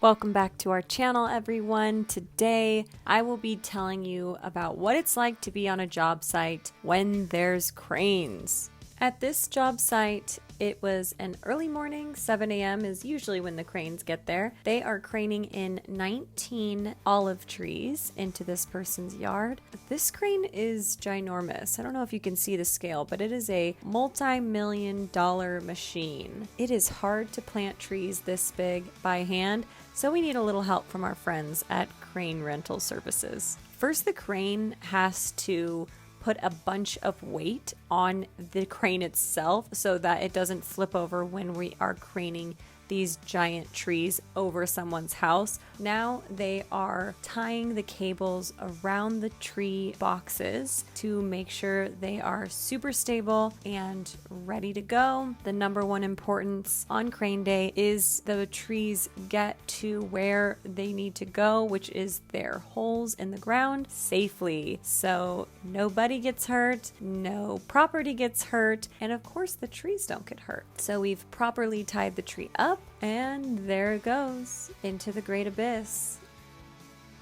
Welcome back to our channel, everyone. Today, I will be telling you about what it's like to be on a job site when there's cranes. At this job site, it was an early morning, 7 a.m. is usually when the cranes get there. They are craning in 19 olive trees into this person's yard. This crane is ginormous. I don't know if you can see the scale, but it is a multi-million-dollar machine. It is hard to plant trees this big by hand, so we need a little help from our friends at Crane Rental Services. First, the crane has to put a bunch of weight on the crane itself so that it doesn't flip over when we are craning these giant trees over someone's house. Now they are tying the cables around the tree boxes to make sure they are super stable and ready to go. The number one importance on crane day is the trees get to where they need to go, which is their holes in the ground safely. So nobody gets hurt, no property gets hurt, and of course the trees don't get hurt. So we've properly tied the tree up, and there it goes into the great abyss.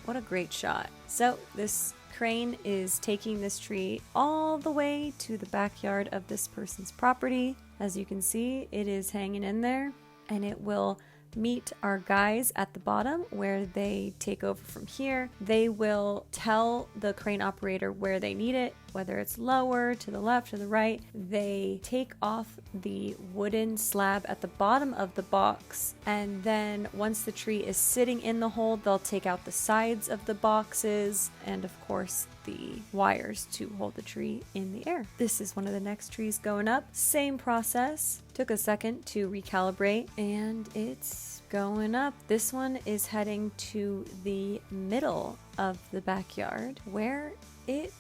What a great shot. So this crane is taking this tree all the way to the backyard of this person's property. As you can see, it is hanging in there, and it will meet our guys at the bottom where they take over from here. They will tell the crane operator where they need it, whether it's lower, to the left, or the right. They take off the wooden slab at the bottom of the box, and then once the tree is sitting in the hole, they'll take out the sides of the boxes and of course the wires to hold the tree in the air. This is one of the next trees going up. Same process. Took a second to recalibrate, and it's going up. This one is heading to the middle of the backyard where it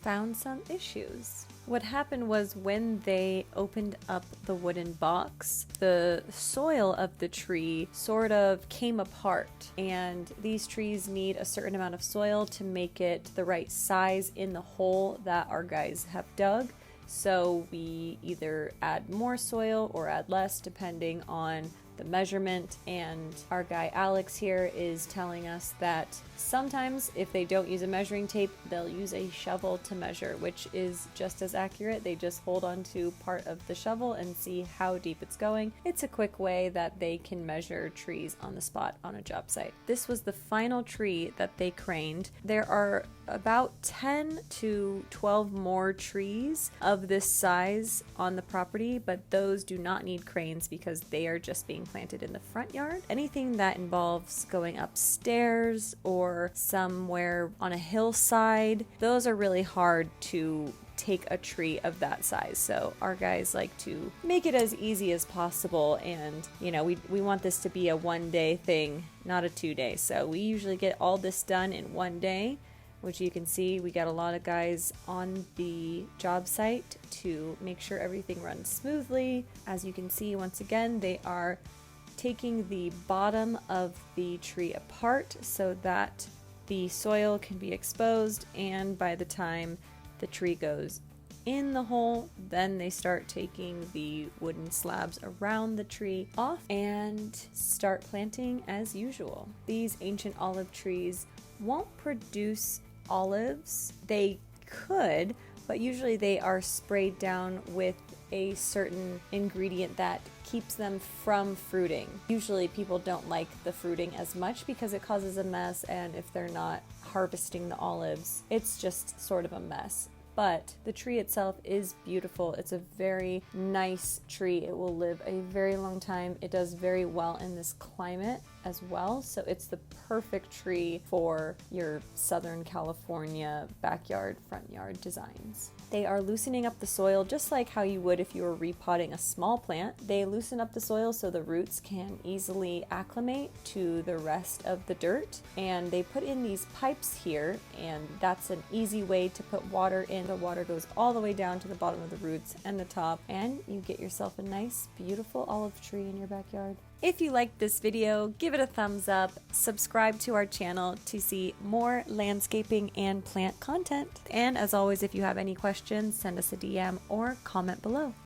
found some issues. What happened was when they opened up the wooden box, the soil of the tree sort of came apart, and these trees need a certain amount of soil to make it the right size in the hole that our guys have dug. So we either add more soil or add less depending on the measurement, and our guy Alex here is telling us that sometimes if they don't use a measuring tape, they'll use a shovel to measure, which is just as accurate. They just hold on to part of the shovel and see how deep it's going. It's a quick way that they can measure trees on the spot on a job site. This was the final tree that they craned. There are about 10 to 12 more trees of this size on the property, but those do not need cranes because they are just being planted in the front yard. Anything that involves going upstairs or somewhere on a hillside, those are really hard to take a tree of that size. So our guys like to make it as easy as possible, and we want this to be a one-day thing, not a 2-day. So we usually get all this done in one day, which you can see we got a lot of guys on the job site to make sure everything runs smoothly. As you can see, once again, they are taking the bottom of the tree apart so that the soil can be exposed, and by the time the tree goes in the hole, then they start taking the wooden slabs around the tree off and start planting as usual. These ancient olive trees won't produce olives. They could, but usually they are sprayed down with a certain ingredient that keeps them from fruiting. Usually people don't like the fruiting as much because it causes a mess, and if they're not harvesting the olives, it's just sort of a mess. But the tree itself is beautiful. It's a very nice tree. It will live a very long time. It does very well in this climate as well. So it's the perfect tree for your Southern California backyard, front yard designs. They are loosening up the soil just like how you would if you were repotting a small plant. They loosen up the soil so the roots can easily acclimate to the rest of the dirt. And they put in these pipes here, and that's an easy way to put water in. The water goes all the way down to the bottom of the roots and the top, and you get yourself a nice, beautiful olive tree in your backyard. If you liked this video, give it a thumbs up, subscribe to our channel to see more landscaping and plant content. And as always, if you have any questions, send us a DM or comment below.